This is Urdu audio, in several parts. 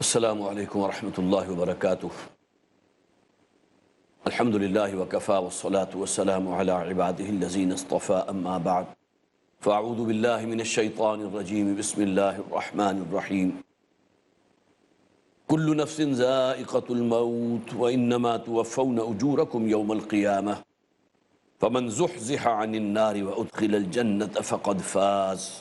السلام علیکم ورحمۃ اللہ وبرکاتہ۔ الحمد للہ وکفیٰ والصلاة والسلام علی عبادہ الذین اصطفیٰ، اما بعد فاعوذ باللہ من الشیطان الرجیم، بسم اللہ الرحمن الرحیم۔ کل نفس ذائقۃ الموت وانما توفون اجورکم یوم القیامہ فمن زحزح عن النار وادخل الجنۃ فقد فاز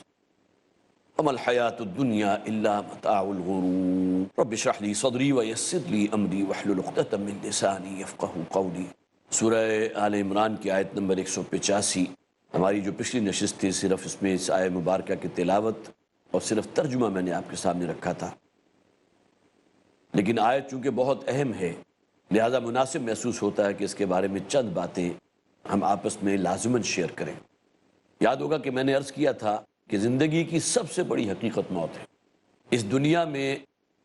وما الحیاۃ الدنیا الا متاع الغرور۔ رب اشرح لی صدری ویسر لی امری واحلل عقدۃ من لسانی یفقہوا قولی۔ سورہ آل عمران کی آیت نمبر 185، ہماری جو پچھلی نشست تھی صرف اس میں اس آیت مبارکہ کی تلاوت اور صرف ترجمہ میں نے آپ کے سامنے رکھا تھا، لیکن آیت چونکہ بہت اہم ہے لہذا مناسب محسوس ہوتا ہے کہ اس کے بارے میں چند باتیں ہم آپس میں لازماً شیئر کریں۔ یاد ہوگا کہ میں نے عرض کیا تھا کہ زندگی کی سب سے بڑی حقیقت موت ہے۔ اس دنیا میں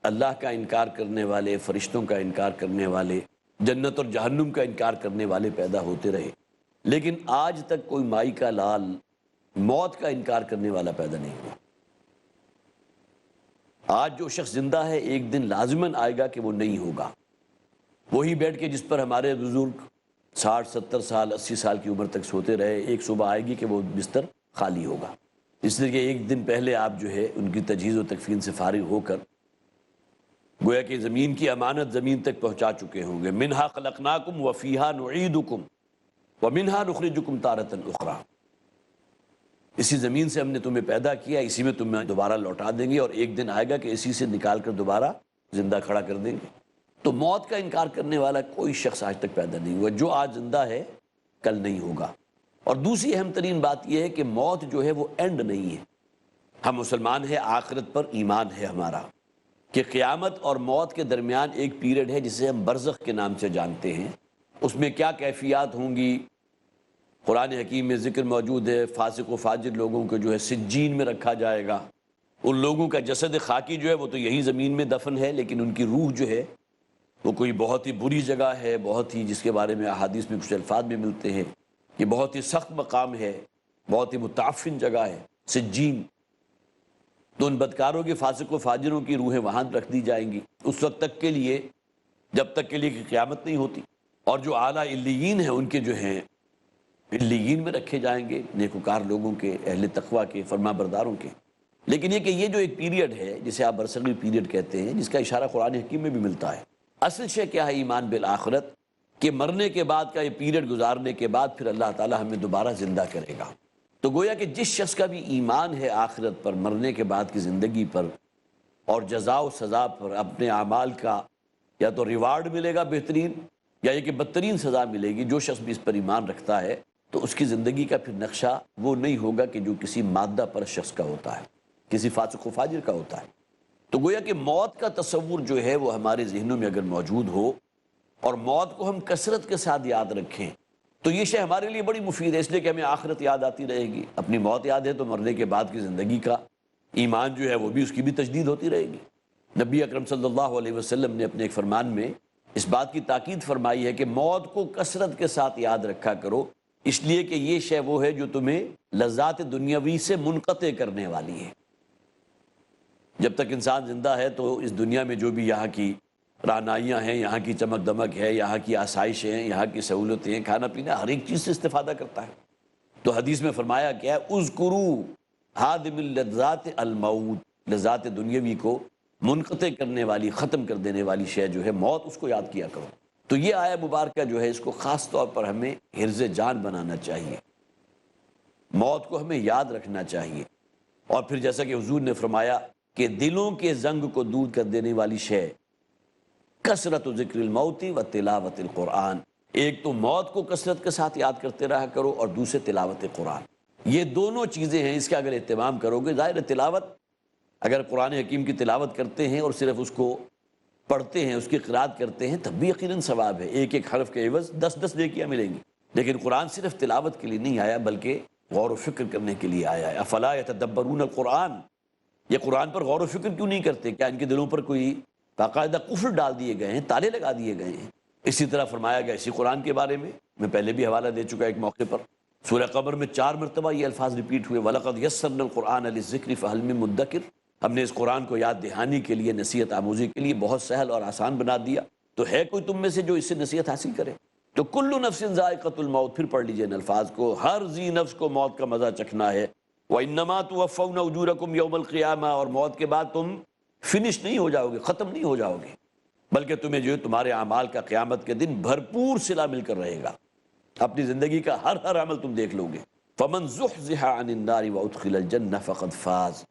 اللہ کا انکار کرنے والے، فرشتوں کا انکار کرنے والے، جنت اور جہنم کا انکار کرنے والے پیدا ہوتے رہے، لیکن آج تک کوئی مائی کا لال موت کا انکار کرنے والا پیدا نہیں ہوا۔ آج جو شخص زندہ ہے ایک دن لازماً آئے گا کہ وہ نہیں ہوگا۔ وہی بیٹھ کے جس پر ہمارے بزرگ 60 70 سال 80 سال کی عمر تک سوتے رہے، ایک صبح آئے گی کہ وہ بستر خالی ہوگا، اس لیے کہ ایک دن پہلے آپ جو ہے ان کی تجہیز و تکفین سے فارغ ہو کر گویا کہ زمین کی امانت زمین تک پہنچا چکے ہوں گے۔ منہا خلقناکم وفیہا نعیدکم ومنہا نخرجکم تارۃ اخری۔ اسی زمین سے ہم نے تمہیں پیدا کیا، اسی میں تمہیں دوبارہ لوٹا دیں گے، اور ایک دن آئے گا کہ اسی سے نکال کر دوبارہ زندہ کھڑا کر دیں گے۔ تو موت کا انکار کرنے والا کوئی شخص آج تک پیدا نہیں ہوا۔ جو آج زندہ ہے کل نہیں ہوگا۔ اور دوسری اہم ترین بات یہ ہے کہ موت جو ہے وہ اینڈ نہیں ہے۔ ہم مسلمان ہیں، آخرت پر ایمان ہے ہمارا کہ قیامت اور موت کے درمیان ایک پیریڈ ہے جسے ہم برزخ کے نام سے جانتے ہیں۔ اس میں کیا کیفیات ہوں گی، قرآن حکیم میں ذکر موجود ہے۔ فاسق و فاجر لوگوں کو جو ہے سجین میں رکھا جائے گا، ان لوگوں کا جسد خاکی جو ہے وہ تو یہی زمین میں دفن ہے، لیکن ان کی روح جو ہے وہ کوئی بہت ہی بری جگہ ہے، بہت ہی جس کے بارے میں احادیث میں کچھ الفاظ بھی ملتے ہیں کہ بہت ہی سخت مقام ہے، بہت ہی متعفن جگہ ہے سجین۔ تو ان بدکاروں کے، فاسق و فاجروں کی روحیں وہاں رکھ دی جائیں گی اس وقت تک کے لیے جب تک کے لیے کہ قیامت نہیں ہوتی، اور جو اعلیٰ علیین ہیں ان کے جو ہیں علیین میں رکھے جائیں گے، نیکوکار لوگوں کے، اہل تقویٰ کے، فرما برداروں کے۔ لیکن یہ کہ یہ جو ایک پیریڈ ہے جسے آپ برصغیر پیریڈ کہتے ہیں، جس کا اشارہ قرآن حکیم میں بھی ملتا ہے، اصل شے کیا ہے؟ ایمان بالآخرت، کہ مرنے کے بعد کا یہ پیریڈ گزارنے کے بعد پھر اللہ تعالیٰ ہمیں دوبارہ زندہ کرے گا۔ تو گویا کہ جس شخص کا بھی ایمان ہے آخرت پر، مرنے کے بعد کی زندگی پر اور جزا و سزا پر، اپنے اعمال کا یا تو ریوارڈ ملے گا بہترین، یا یہ کہ بدترین سزا ملے گی۔ جو شخص بھی اس پر ایمان رکھتا ہے تو اس کی زندگی کا پھر نقشہ وہ نہیں ہوگا کہ جو کسی مادہ پر شخص کا ہوتا ہے، کسی فاسق و فاجر کا ہوتا ہے۔ تو گویا کہ موت کا تصور جو ہے وہ ہمارے ذہنوں میں اگر موجود ہو اور موت کو ہم کثرت کے ساتھ یاد رکھیں تو یہ شے ہمارے لیے بڑی مفید ہے، اس لیے کہ ہمیں آخرت یاد آتی رہے گی۔ اپنی موت یاد ہے تو مرنے کے بعد کی زندگی کا ایمان جو ہے وہ بھی، اس کی بھی تجدید ہوتی رہے گی۔ نبی اکرم صلی اللہ علیہ وسلم نے اپنے ایک فرمان میں اس بات کی تاکید فرمائی ہے کہ موت کو کثرت کے ساتھ یاد رکھا کرو، اس لیے کہ یہ شے وہ ہے جو تمہیں لذات دنیاوی سے منقطع کرنے والی ہے۔ جب تک انسان زندہ ہے تو اس دنیا میں جو بھی یہاں کی رعنائیاں ہیں، یہاں کی چمک دمک ہے، یہاں کی آسائشیں ہیں، یہاں کی سہولتیں ہیں، کھانا پینا، ہر ایک چیز سے استفادہ کرتا ہے۔ تو حدیث میں فرمایا کیا ہے؟ اذکروا ہادم اللذات الموت، لذات دنیاوی کو منقطع کرنے والی، ختم کر دینے والی شے جو ہے موت، اس کو یاد کیا کرو۔ تو یہ آیہ مبارکہ جو ہے اس کو خاص طور پر ہمیں حرز جان بنانا چاہیے، موت کو ہمیں یاد رکھنا چاہیے۔ اور پھر جیسا کہ حضور نے فرمایا کہ دلوں کے زنگ کو دور کر دینے والی شے کثرت ذکر الموت و تلاوت القرآن۔ ایک تو موت کو کثرت کے ساتھ یاد کرتے رہا کرو، اور دوسرے تلاوت قرآن۔ یہ دونوں چیزیں ہیں، اس کا اگر اہتمام کرو گے، ظاہر تلاوت اگر قرآن حکیم کی تلاوت کرتے ہیں اور صرف اس کو پڑھتے ہیں، اس کی قرات کرتے ہیں، تب بھی یقیناً ثواب ہے، ایک ایک حرف کے عوض 10 نیکیاں ملیں گی۔ لیکن قرآن صرف تلاوت کے لیے نہیں آیا بلکہ غور و فکر کرنے کے لیے آیا ہے۔ افلا یتدبرون القرآن، یہ قرآن پر غور و فکر کیوں نہیں کرتے؟ کیا ان کے دلوں پر کوئی باقاعدہ قفل ڈال دیے گئے ہیں، تالے لگا دیے گئے ہیں؟ اسی طرح فرمایا گیا اسی قرآن کے بارے میں پہلے بھی حوالہ دے چکا ایک موقع پر، سورہ قمر میں 4 مرتبہ یہ الفاظ ریپیٹ ہوئے، وَلَقَدْ يَسَّرْنَا الْقُرْآنَ لِلذِّكْرِ فَهَلْ مِن مُدَّكِرٍ۔ ہم نے اس قرآن کو یاد دہانی کے لیے، نصیحت آموزی کے لیے بہت سہل اور آسان بنا دیا، تو ہے کوئی تم میں سے جو اس سے نصیحت حاصل کرے؟ تو کل نفس ذائقۃ الموت، پھر پڑھ لیجئے ان الفاظ کو، ہر ذی نفس کو موت کا مزہ چکھنا ہے۔ وَإِنَّمَا تُوَفَّوْنَ أُجُورَكُمْ يَوْمَ الْقِيَامَةِ، اور موت کے بعد تم فنش نہیں ہو جاؤ گے، ختم نہیں ہو جاؤ گے، بلکہ تمہیں جو ہے تمہارے اعمال کا قیامت کے دن بھرپور صلہ مل کر رہے گا، اپنی زندگی کا ہر عمل تم دیکھ لو گے۔ فَمَنْ زُحْزِحَ عَنِ النَّارِ وَأُدْخِلَ الْجَنَّةَ فَقَدْ فَازَ،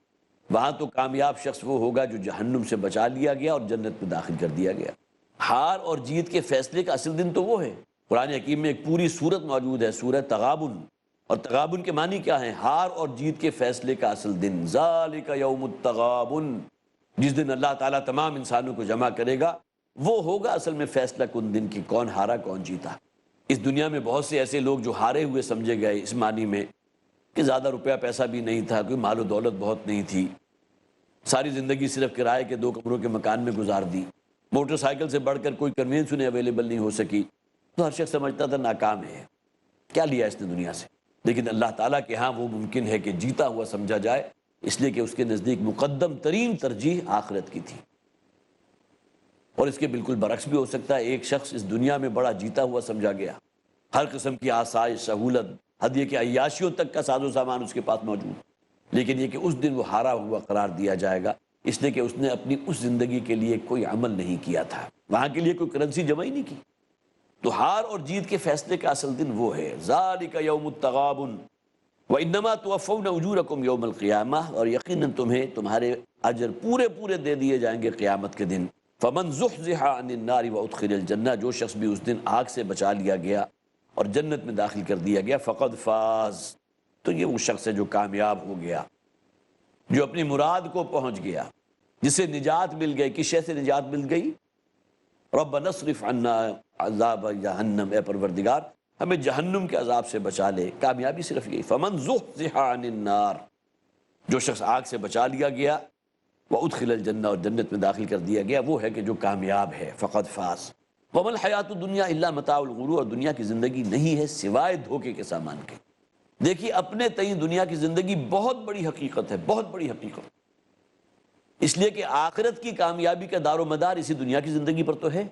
وہاں تو کامیاب شخص وہ ہوگا جو جہنم سے بچا لیا گیا اور جنت میں داخل کر دیا گیا۔ ہار اور جیت کے فیصلے کا اصل دن تو وہ ہے۔ قرآن حکیم میں ایک پوری سورت موجود ہے، سورہ تغابن، اور تغابن کے معنی کیا ہیں؟ ہار اور جیت کے فیصلے کا اصل دن، ذالک یوم التغابن، جس دن اللہ تعالیٰ تمام انسانوں کو جمع کرے گا، وہ ہوگا اصل میں فیصلہ کن دن کی کون ہارا کون جیتا۔ اس دنیا میں بہت سے ایسے لوگ جو ہارے ہوئے سمجھے گئے، اس معنی میں کہ زیادہ روپیہ پیسہ بھی نہیں تھا، کوئی مال و دولت بہت نہیں تھی، ساری زندگی صرف کرائے کے 2 کمروں کے مکان میں گزار دی، موٹر سائیکل سے بڑھ کر کوئی کنوینس انہیں اویلیبل نہیں ہو سکی، تو ہر شخص سمجھتا تھا ناکام ہے، کیا لیا اس نے دنیا سے۔ لیکن اللہ تعالیٰ کے ہاں وہ ممکن ہے کہ جیتا ہوا سمجھا جائے، اس لیے کہ اس کے نزدیک مقدم ترین ترجیح آخرت کی تھی۔ اور اس کے بالکل برعکس بھی ہو سکتا ہے، ایک شخص اس دنیا میں بڑا جیتا ہوا سمجھا گیا، ہر قسم کی آسائش، سہولت، ہدیے کے عیاشیوں تک کا ساز و سامان اس کے پاس موجود، لیکن یہ کہ اس دن وہ ہارا ہوا قرار دیا جائے گا، اس لیے کہ اس نے اپنی اس زندگی کے لیے کوئی عمل نہیں کیا تھا، وہاں کے لیے کوئی کرنسی جمع ہی نہیں کی۔ تو ہار اور جیت کے فیصلے کا اصل دن وہ ہے، ذالک یوم التغابن وَإِنَّمَا تُوَفَّوْنَ أُجُورَكُمْ يَوْمَ الْقِيَامَةِ، اور یقیناً تمہیں تمہارے اجر پورے دے دیے جائیں گے قیامت کے دن۔ فَمَنْ زُحْزِحَ عَنِ النَّارِ وَأُدْخِلَ الْجَنَّةَ، جو شخص بھی اس دن آگ سے بچا لیا گیا اور جنت میں داخل کر دیا گیا، فَقَدْ فَاز، تو یہ وہ شخص ہے جو کامیاب ہو گیا، جو اپنی مراد کو پہنچ گیا، جسے نجات مل گئی۔ کس شے سے نجات مل گئی؟ رَبَّنَا اصْرِفْ عَنَّا عَذَابَ جَہَنَّمَ، اے پروردگار ہمیں جہنم کے عذاب سے بچا لے۔ کامیابی صرف یہی، فَمَنْ زُحْزِحَ عَنِ النَّارِ، جو شخص آگ سے بچا لیا گیا، وَأُدْخِلَ الْجَنَّةَ، اور جنت میں داخل کر دیا گیا، وہ ہے کہ جو کامیاب ہے، فَقَدْ فَاز۔ وَمَا الْحَيَاةُ الدُّنْيَا إِلَّا مَتَاعُ الْغُرُورِ، اور دنیا کی زندگی نہیں ہے سوائے دھوکے کے سامان کے۔ دیکھیے اپنے تئیں دنیا کی زندگی بہت بڑی حقیقت ہے، بہت بڑی حقیقت، اس لیے کہ آخرت کی کامیابی کا دار و مدار اسی دنیا کی زندگی پر تو ہے۔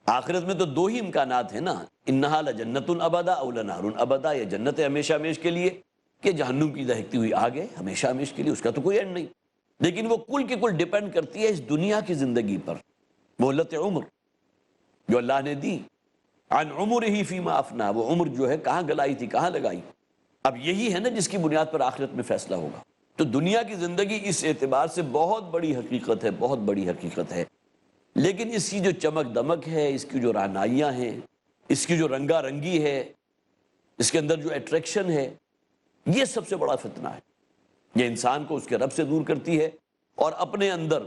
آخرت میں تو 2 ہی امکانات ہیں نا، انہا لجنت ابدا او لنار ابدا، یا جنت ہے ہمیشہ ہمیش کے لیے، کہ جہنم کی دہکتی ہوئی آگ ہے ہمیشہ ہمیش کے لیے، اس کا تو کوئی اینڈ نہیں۔ لیکن وہ کل کے کل ڈیپینڈ کرتی ہے اس دنیا کی زندگی پر، مہلت عمر جو اللہ نے دی، عن عمرہ فیما افنا، وہ عمر جو ہے کہاں گلائی تھی، کہاں لگائی، اب یہی ہے نا جس کی بنیاد پر آخرت میں فیصلہ ہوگا۔ تو دنیا کی زندگی اس اعتبار سے بہت بڑی حقیقت ہے، بہت بڑی حقیقت ہے، لیکن اس کی جو چمک دمک ہے، اس کی جو رعنائیاں ہیں، اس کی جو رنگا رنگی ہے، اس کے اندر جو اٹریکشن ہے، یہ سب سے بڑا فتنہ ہے۔ یہ انسان کو اس کے رب سے دور کرتی ہے، اور اپنے اندر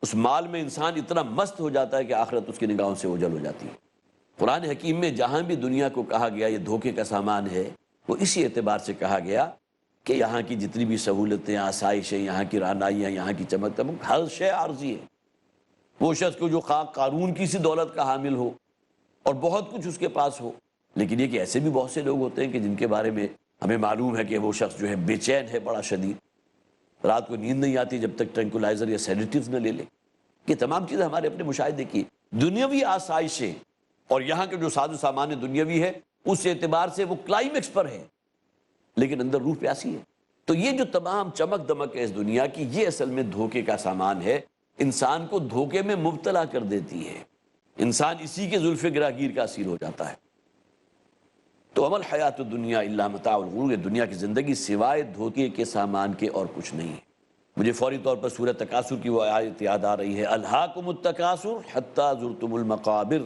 اس مال میں انسان اتنا مست ہو جاتا ہے کہ آخرت اس کی نگاہوں سے اوجھل ہو جاتی ہے۔ قرآن حکیم میں جہاں بھی دنیا کو کہا گیا یہ دھوکے کا سامان ہے، وہ اسی اعتبار سے کہا گیا کہ یہاں کی جتنی بھی سہولتیں، آسائشیں، یہاں کی رعنائیاں، یہاں کی چمک دمک، ہر شے عارضی ہے۔ وہ شخص کو جو خواہ قارون کی سی دولت کا حامل ہو اور بہت کچھ اس کے پاس ہو، لیکن یہ کہ ایسے بھی بہت سے لوگ ہوتے ہیں کہ جن کے بارے میں ہمیں معلوم ہے کہ وہ شخص جو ہے بے چین ہے بڑا شدید، رات کو نیند نہیں آتی جب تک ٹرینکولائزر یا سیڈیٹیوز نہ لے لے۔ یہ تمام چیزیں ہمارے اپنے مشاہدے کی دنیاوی آسائشیں، اور یہاں کے جو ساز و سامان دنیاوی ہے اس اعتبار سے وہ کلائمیکس پر ہے، لیکن اندر روح پیاسی ہے۔ تو یہ جو تمام چمک دمک ہے اس دنیا کی، یہ اصل میں دھوکے کا سامان ہے، انسان کو دھوکے میں مبتلا کر دیتی ہے، انسان اسی کے زلف گراگیر کا اسیر ہو جاتا ہے۔ تو عمل حیات الدنیا الا متاع الغرور، دنیا کی زندگی سوائے دھوکے کے سامان کے اور کچھ نہیں ہے۔ مجھے فوری طور پر سورہ تکاثر کی وہ آیت یاد آ رہی ہے، الہاکم التکاثر حتی زرتم المقابر،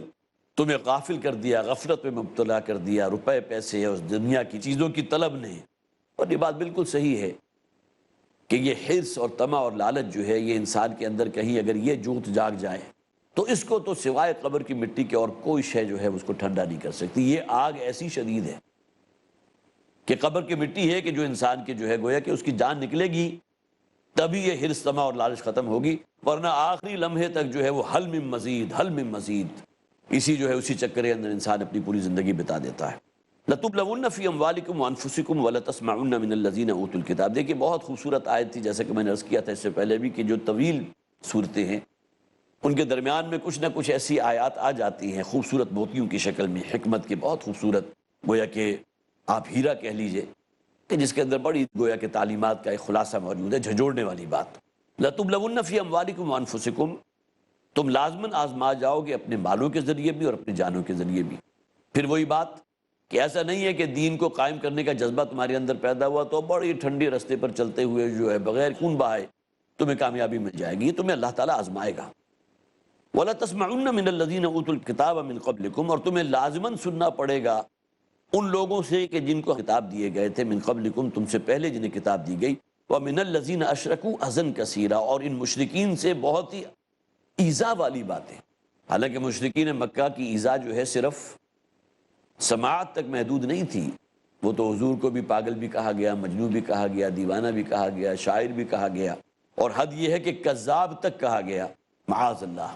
تمہیں غافل کر دیا، غفلت میں مبتلا کر دیا روپے پیسے اور دنیا کی چیزوں کی طلب نے۔ اور یہ بات بالکل صحیح ہے کہ یہ حرص اور طمع اور لالچ جو ہے یہ انسان کے اندر کہیں اگر یہ جوت جاگ جائے تو اس کو تو سوائے قبر کی مٹی کے اور کوئی شے جو ہے اس کو ٹھنڈا نہیں کر سکتی۔ یہ آگ ایسی شدید ہے کہ قبر کی مٹی ہے کہ جو انسان کے جو ہے گویا کہ اس کی جان نکلے گی تبھی یہ حرص طمع اور لالچ ختم ہوگی، ورنہ آخری لمحے تک جو ہے وہ حل من مزید، حل من مزید، اسی جو ہے اسی چکر کے اندر انسان اپنی پوری زندگی بتا دیتا ہے۔ لَتُبْلَوُنَّ فِي أَمْوَالِكُمْ وَأَنفُسِكُمْ وَلَتَسْمَعُنَّ مِنَ الَّذِينَ أُوتُوا الْكِتَابَ. دیکھیے بہت خوبصورت آیت تھی، جیسا کہ میں نے عرض کیا تھا اس سے پہلے بھی، کہ جو طویل صورتیں ہیں ان کے درمیان میں کچھ نہ کچھ ایسی آیات آ جاتی ہیں خوبصورت موتیوں کی شکل میں، حکمت کے، بہت خوبصورت، گویا کہ آپ ہیرا کہہ لیجئے، کہ جس کے اندر بڑی گویا کہ تعلیمات کا ایک خلاصہ موجود ہے، جھنجھوڑنے والی بات. لَتُبْلَوُنَّ فِي أَمْوَالِكُمْ وَأَنفُسِكُمْ، تم لازماً آزما جاؤ گے اپنے مالوں کے ذریعے بھی اور اپنی جانوں کے ذریعے بھی. پھر وہی بات کہ ایسا نہیں ہے کہ دین کو قائم کرنے کا جذبہ تمہارے اندر پیدا ہوا تو بڑی ٹھنڈی رستے پر چلتے ہوئے جو ہے بغیر خون بہائے تمہیں کامیابی مل جائے گی. یہ تمہیں اللہ تعالیٰ آزمائے گا. وَلَتَسْمَعُنَّ مِنَ الَّذِينَ أُوتُوا الْكِتَابَ مِنْ قَبْلِكُمْ، اور تمہیں لازماً سننا پڑے گا ان لوگوں سے کہ جن کو کتاب دیے گئے تھے، من قبلکم، تم سے پہلے جنہیں کتاب دی گئی، وَمِنَ الَّذِينَ أَشْرَكُوا أَذًى كَثِيرًا، اور ان مشرکین سے بہت ہی ایذا والی باتیں. حالانکہ مشرکین مکہ کی ایذا جو ہے صرف سماعت تک محدود نہیں تھی، وہ تو حضور کو بھی پاگل بھی کہا گیا، مجنون بھی کہا گیا، دیوانہ بھی کہا گیا، شاعر بھی کہا گیا، اور حد یہ ہے کہ کذاب تک کہا گیا، معاذ اللہ.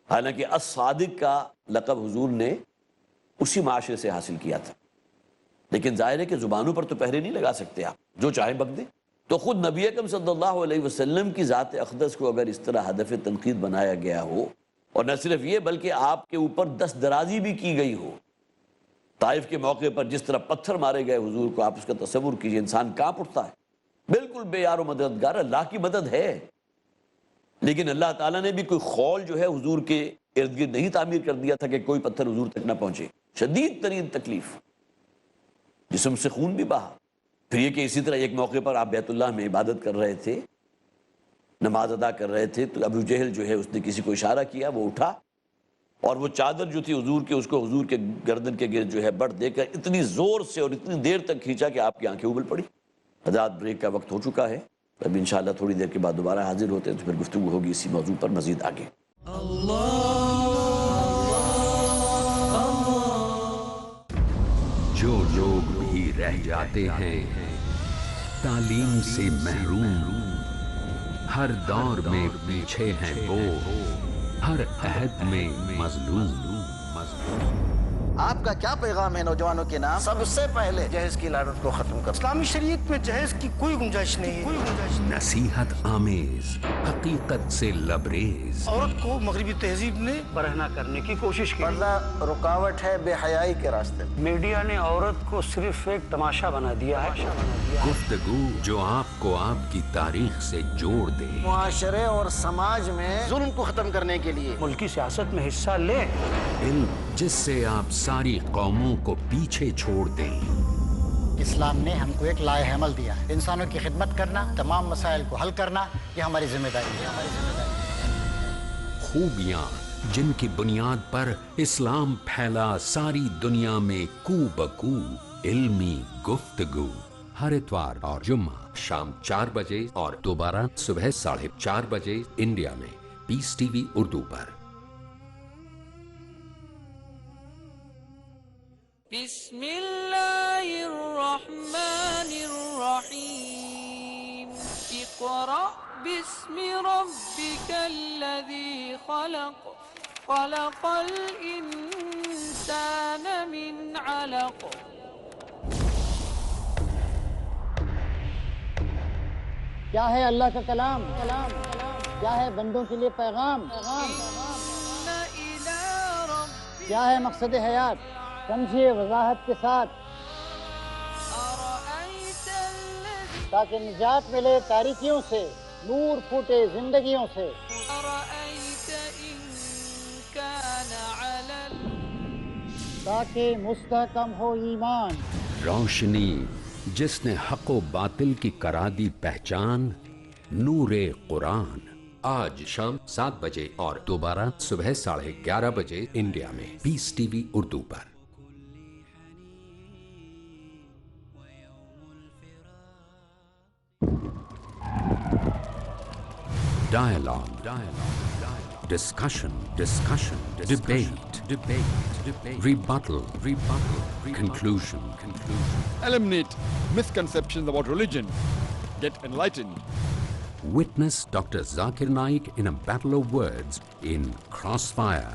حالانکہ الصادق کا لقب حضور نے اسی معاشرے سے حاصل کیا تھا، لیکن ظاہر ہے کہ زبانوں پر تو پہرے نہیں لگا سکتے آپ، جو چاہیں بک دیں. تو خود نبی اکرم صلی اللہ علیہ وسلم کی ذات اقدس کو اگر اس طرح ہدف تنقید بنایا گیا ہو، اور نہ صرف یہ بلکہ آپ کے اوپر دست درازی بھی کی گئی ہو، طائف کے موقع پر جس طرح پتھر مارے گئے حضور کو، آپ اس کا تصور کیجئے، انسان کانپ اٹھتا ہے. بالکل بے یار و مددگار، اللہ کی مدد ہے، لیکن اللہ تعالیٰ نے بھی کوئی خول جو ہے حضور کے ارد گرد نہیں تعمیر کر دیا تھا کہ کوئی پتھر حضور تک نہ پہنچے. شدید ترین تکلیف، جسم سے خون بھی بہا. پھر یہ کہ اسی طرح ایک موقع پر آپ بیت اللہ میں عبادت کر رہے تھے، نماز ادا کر رہے تھے، تو ابو جہل جو ہے اس نے کسی کو اشارہ کیا، وہ اٹھا اور وہ چادر جو تھی حضور کے، اس کو حضور کے گردن کے گرد جو ہے بڑھ دے کر اتنی زور سے اور اتنی دیر تک کھینچا کہ آپ کی آنکھیں ابل پڑی. حضرات بریک کا وقت ہو چکا ہے، اب انشاءاللہ تھوڑی دیر کے بعد دوبارہ حاضر ہوتے ہیں تو پھر گفتگو ہوگی اسی موضوع پر مزید آگے. جو لوگ بھی رہ جاتے ہیں تعلیم سے محروم، ہر دور میں پیچھے ہیں وہ، ہر عہد میں مظلوم. آپ کا کیا پیغام ہے نوجوانوں کے نام؟ سب سے پہلے جہیز کی لعنت کو ختم کر. اسلامی شریعت میں جہیز کی کوئی گنجائش نہیں ہے. نصیحت آمیز، حقیقت سے لبریز، عورت کو مغربی تہذیب نے برہنہ کرنے کی کوشش کی. پردہ رکاوٹ ہے بے حیائی کے راستے. میڈیا نے عورت کو صرف ایک تماشا بنا دیا ہے. گفتگو جو آپ کو آپ کی تاریخ سے جوڑ دے. معاشرے اور سماج میں ظلم کو ختم کرنے کے لیے ملکی سیاست میں حصہ لیں. علم جس سے آپ ساری قوموں کو پیچھے چھوڑ دیں. اسلام نے ہم کو ایک لائحہ عمل دیا ہے، انسانوں کی خدمت کرنا، تمام مسائل کو حل کرنا، یہ ہماری ذمہ داری ہے. خوبیاں جن کی بنیاد پر اسلام پھیلا ساری دنیا میں کو بکو. علمی گفتگو ہر اتوار اور جمعہ شام 4 بجے اور دوبارہ صبح 4:30 بجے انڈیا میں پیس ٹی وی اردو پر. بسم اللہ الرحمن الرحیم. اقرأ باسم ربک الذی خلق، خلق الانسان من علق. کیا ہے اللہ کا کلام؟ کیا ہے بندوں کے لیے پیغام؟ ان الی ربک کیا ہے مقصد حیات؟ سمجھیے وضاحت کے ساتھ ارأیت الذی، تاکہ نجات ملے تاریکیوں سے، نور پھوٹے زندگیوں سے. ارأیت ان کان علی تاکہ مستحکم ہو ایمان. روشنی جس نے حق و باطل کی کرا دی پہچان، نور قرآن. آج شام 7 بجے اور دوبارہ صبح 11:30 بجے انڈیا میں پیس T V Urdu per. Dialogue, discussion, debate, rebuttal, conclusion. Eliminate misconceptions about religion. Get enlightened. Witness Dr. Zakir Naik in a battle of words in Crossfire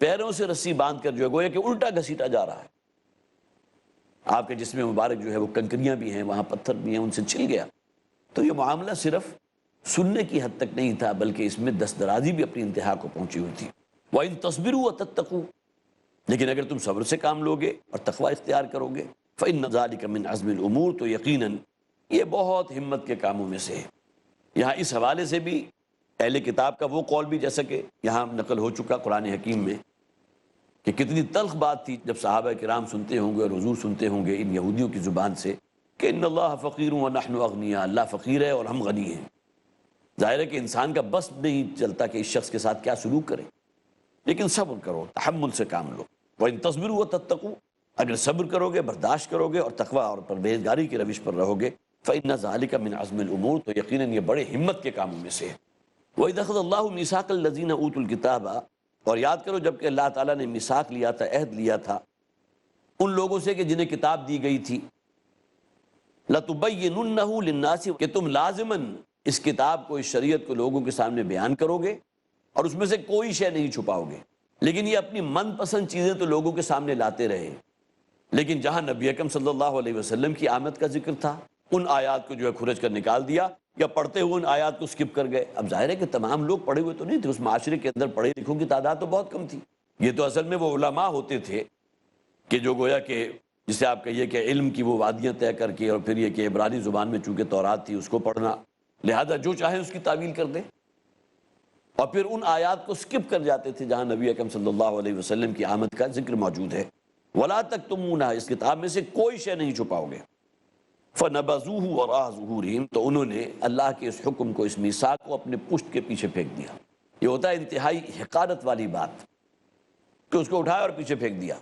پیروں سے رسی باندھ کر جو ہے گویا کہ الٹا گھسیٹا جا رہا ہے. آپ کے جسم مبارک جو ہے وہ کنکریاں بھی ہیں، وہاں پتھر بھی ہیں، ان سے چھل گیا. تو یہ معاملہ صرف سننے کی حد تک نہیں تھا، بلکہ اس میں دست درازی بھی اپنی انتہا کو پہنچی ہوئی تھی. وَإِن تَصْبِرُوا وَتَتَّقُوا، لیکن اگر تم صبر سے کام لوگے اور تقوی اختیار کرو گے، فَإِنَّ ذَلِكَ مِنْ عَزْمِ الْأُمُورِ، تو یقیناً یہ بہت ہمت کے کاموں میں سے ہے. یہاں اس حوالے سے بھی اہل کتاب کا وہ قول بھی جیسا کہ یہاں نقل ہو چکا قرآن حکیم میں کہ کتنی تلخ بات تھی جب صحابہ کرام سنتے ہوں گے اور حضور سنتے ہوں گے ان یہودیوں کی زبان سے کہ ان اللہ فقیر ونحن اغنیاء، اللہ فقیر ہے اور ہم غنی ہیں. ظاہر ہے کہ انسان کا بس نہیں چلتا کہ اس شخص کے ساتھ کیا سلوک کرے، لیکن صبر کرو، تحمل سے کام لو. وَإِن تَصْبِرُوا وَتَتَّقُوا، اگر صبر کرو گے، برداشت کرو گے اور تقوی اور پرہیزگاری کی روش پر رہو گے، فَإِنَّ ذَلِكَ مِنْ عَزْمِ الْأُمُورِ، تو یقیناً یہ بڑے ہمت کے کاموں میں سے ہے. وَإِذْ أَخَذَ اللَّهُ مِيثَاقَ الَّذِينَ أُوتُوا الْكِتَابَ، اور یاد کرو جب کہ اللہ تعالیٰ نے میثاق لیا تھا، عہد لیا تھا ان لوگوں سے کہ جنہیں کتاب دی گئی تھی، لَتُبَيِّنُنَّهُ لِلنَّاسِ، کہ تم لازماً اس کتاب کو، اس شریعت کو لوگوں کے سامنے بیان کرو گے اور اس میں سے کوئی شے نہیں چھپاؤ گے. لیکن یہ اپنی من پسند چیزیں تو لوگوں کے سامنے لاتے رہے، لیکن جہاں نبی اکرم صلی اللہ علیہ وسلم کی آمد کا ذکر تھا ان آیات کو جو ہے کھرچ کر نکال دیا یا پڑھتے ہوئے ان آیات کو سکپ کر گئے. اب ظاہر ہے کہ تمام لوگ پڑھے ہوئے تو نہیں تھے، اس معاشرے کے اندر پڑھے لکھوں کی تعداد تو بہت کم تھی. یہ تو اصل میں وہ علماء ہوتے تھے کہ جو گویا کہ جسے آپ کہیے کہ علم کی وہ وادیاں طے کر کے، اور پھر یہ کہ عبرانی زبان میں چونکہ تورات تھی اس کو پڑھنا، لہذا جو چاہیں اس کی تعویل کر دیں، اور پھر ان آیات کو سکپ کر جاتے تھے جہاں نبی اکرم صلی اللہ علیہ وسلم کی آمد کا ذکر موجود ہے. وَلَا تَكْتُمُونَهَا، اس کتاب میں سے کوئی شے نہیں چھپاؤ گے. فَنَبَذُوهُ وَرَاءَ ظُهُورِهِمْ، تو انہوں نے اللہ کے اس حکم کو، اس میثاق کو اپنے پشت کے پیچھے پھینک دیا. یہ ہوتا ہے انتہائی حقارت والی بات کہ اس کو اٹھایا اور پیچھے پھینک دیا.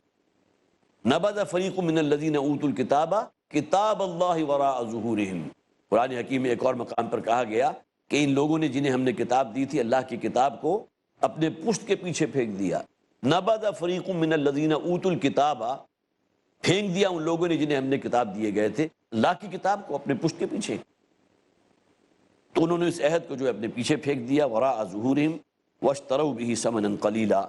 نَبَذَ فَرِيقٌ مِّنَ الَّذِينَ أُوتُوا الْكِتَابَ كِتَابَ اللَّهِ وَرَاءَ ظُهُورِهِمْ. قرآن حکیم میں ایک اور مقام پر کہا گیا کہ ان لوگوں نے جنہیں ہم نے کتاب دی تھی، اللہ کی کتاب کو اپنے پشت کے پیچھے پھینک دیا. نَبَذَ فَرِيقٌ مِّنَ الَّذِينَ أُوتُوا الْكِتَابَ، پھینک دیا ان لوگوں نے جنہیں ہم نے کتاب دیے گئے تھے اللہ کی کتاب کو اپنے پشت کے پیچھے. تو انہوں نے اس عہد کو جو ہے اپنے پیچھے پھینک دیا. وراء ظہورہم واشتروا به ثمنا قلیلا،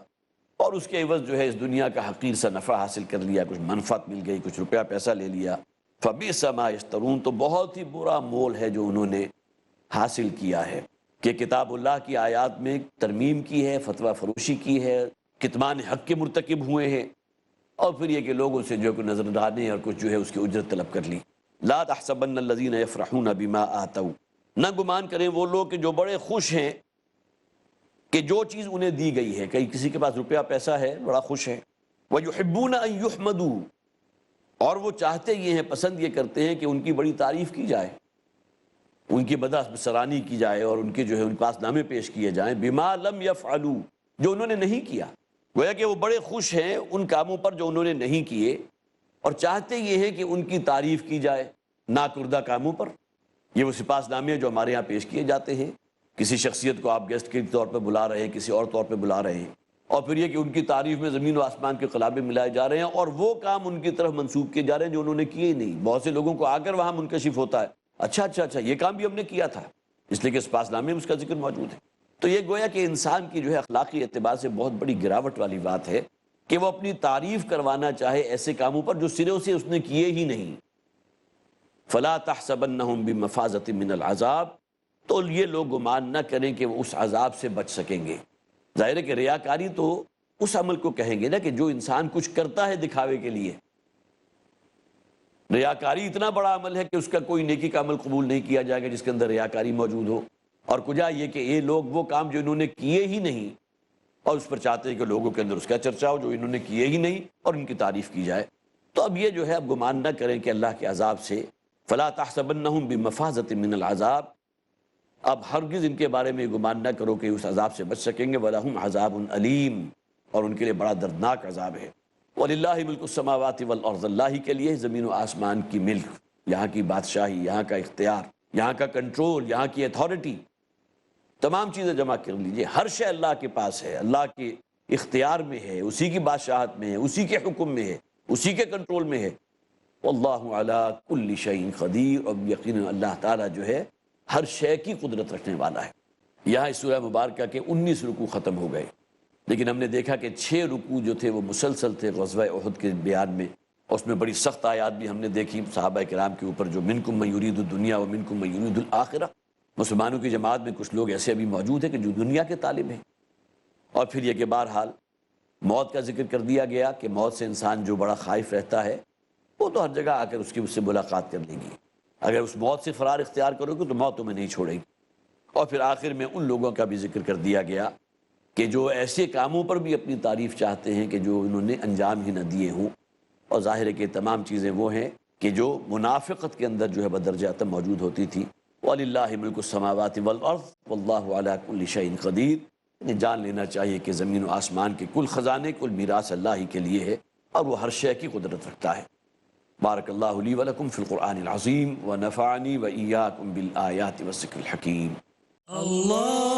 اور اس کے عوض جو ہے اس دنیا کا حقیر سا نفع حاصل کر لیا، کچھ منفعت مل گئی، کچھ روپیہ پیسہ لے لیا. فبئس ما یشترون، تو بہت ہی برا مول ہے جو انہوں نے حاصل کیا ہے کہ کتاب اللہ کی آیات میں ترمیم کی ہے، فتویٰ فروشی کی ہے، کتمان حق کے مرتکب ہوئے ہیں، اور پھر یہ کہ لوگوں سے جو کوئی نظردانے اور کچھ جو ہے اس کی اجرت طلب کر لی. لا تحسبن الذین یفرحون بما آتوا، نہ گمان کریں وہ لوگ کہ جو بڑے خوش ہیں کہ جو چیز انہیں دی گئی ہے. کہیں کسی کے پاس روپیہ پیسہ ہے، بڑا خوش ہے. وَيُحِبُّونَ أَن يُحْمَدُوا، اور وہ چاہتے یہ ہیں، پسند یہ کرتے ہیں کہ ان کی بڑی تعریف کی جائے، ان کی بدسرانی کی جائے، اور ان کے جو ہے ان کے پاس نامے پیش کیے جائیں. بما لم يفعلوا، جو انہوں نے نہیں کیا. گویا کہ وہ بڑے خوش ہیں ان کاموں پر جو انہوں نے نہیں کیے، اور چاہتے یہ ہیں کہ ان کی تعریف کی جائے ناکردہ کاموں پر. یہ وہ سپاس نامے جو ہمارے ہاں پیش کیے جاتے ہیں، کسی شخصیت کو آپ گیسٹ کے طور پہ بلا رہے ہیں، کسی اور طور پہ بلا رہے ہیں، اور پھر یہ کہ ان کی تعریف میں زمین و آسمان کے قلابے ملائے جا رہے ہیں، اور وہ کام ان کی طرف منسوب کیے جا رہے ہیں جو انہوں نے کیے ہی نہیں. بہت سے لوگوں کو آ کر وہاں منکشف ہوتا ہے، اچھا یہ کام بھی ہم نے کیا تھا، اس لیے کہ سپاس نامے میں اس کا ذکر موجود ہے. تو یہ گویا کہ انسان کی جو ہے اخلاقی اعتبار سے بہت بڑی گراوٹ والی بات ہے کہ وہ اپنی تعریف کروانا چاہے ایسے کاموں پر جو سروں سے اس نے کیے ہی نہیں. فلا تحسبنہم بمفازۃ من العذاب، تو یہ لوگ گمان نہ کریں کہ وہ اس عذاب سے بچ سکیں گے. ظاہر ہے کہ ریاکاری تو اس عمل کو کہیں گے نا کہ جو انسان کچھ کرتا ہے دکھاوے کے لیے. ریاکاری اتنا بڑا عمل ہے کہ اس کا کوئی نیکی کا عمل قبول نہیں کیا جائے گا جس کے اندر ریاکاری موجود ہو. اور کجا یہ کہ یہ لوگ وہ کام جو انہوں نے کیے ہی نہیں اور اس پر چاہتے ہیں کہ لوگوں کے اندر اس کا چرچا ہو جو انہوں نے کیے ہی نہیں اور ان کی تعریف کی جائے. تو اب یہ جو ہے اب گمان نہ کریں کہ اللہ کے عذاب سے، فلا تحسبنہم بمفازۃ من العذاب، اب ہرگز ان کے بارے میں گمان نہ کرو کہ اس عذاب سے بچ سکیں گے. وَلَهُمْ عَذَابٌ علیم، اور ان کے لیے بڑا دردناک عذاب ہے. وَلِلَّهِ مِلْكُ السَّمَاوَاتِ وَالْأَرْضِ، اللہ کے لیے زمین و آسمان کی ملک، یہاں کی بادشاہی، یہاں کا اختیار، یہاں کا کنٹرول، یہاں کی اتھارٹی، تمام چیزیں جمع کر لیجئے. ہر شے اللہ کے پاس ہے، اللہ کے اختیار میں ہے، اسی کی بادشاہت میں ہے، اسی کے حکم میں ہے، اسی کے کنٹرول میں ہے. واللہ علی کل شیء قدیر، اور یقیناً اللہ تعالیٰ جو ہے ہر شے کی قدرت رکھنے والا ہے. یہاں اس سورہ مبارکہ کے 19 رکوع ختم ہو گئے. لیکن ہم نے دیکھا کہ 6 رکوع جو تھے وہ مسلسل تھے غزوہ احد کے بیان میں، اس میں بڑی سخت آیات بھی ہم نے دیکھی صحابہ کرام کے اوپر، جو منکم من یرید الدنیا و منکم من یرید الآخرہ۔ مسلمانوں کی جماعت میں کچھ لوگ ایسے ابھی موجود ہیں کہ جو دنیا کے طالب ہیں۔ اور پھر یہ کہ بہرحال موت کا ذکر کر دیا گیا کہ موت سے انسان جو بڑا خائف رہتا ہے وہ تو ہر جگہ آ کر اس سے ملاقات کر لے گی، اگر اس موت سے فرار اختیار کرو گے تو موت تمہیں نہیں چھوڑے گی۔ اور پھر آخر میں ان لوگوں کا بھی ذکر کر دیا گیا کہ جو ایسے کاموں پر بھی اپنی تعریف چاہتے ہیں کہ جو انہوں نے انجام ہی نہ دیے ہوں، اور ظاہر ہے کہ تمام چیزیں وہ ہیں کہ جو منافقت کے اندر جو ہے بدرجہ عتم موجود ہوتی تھی۔ وَلِلَّهِ مُلْكُ السَّمَاوَاتِ وَالْأَرْضِ وَاللَّهُ عَلَى كُلِّ شَيْءٍ قَدِيرٌ۔ جان لینا چاہیے کہ زمین و آسمان کے کل خزانے، کل میراث اللہ ہی کے لیے ہے، اور وہ ہر شے کی قدرت رکھتا ہے۔ بارک اللہ لی ولکم فی القرآن العظیم ونفعنی وإیاکم بالآیات والذکر الحکیم۔ اللہ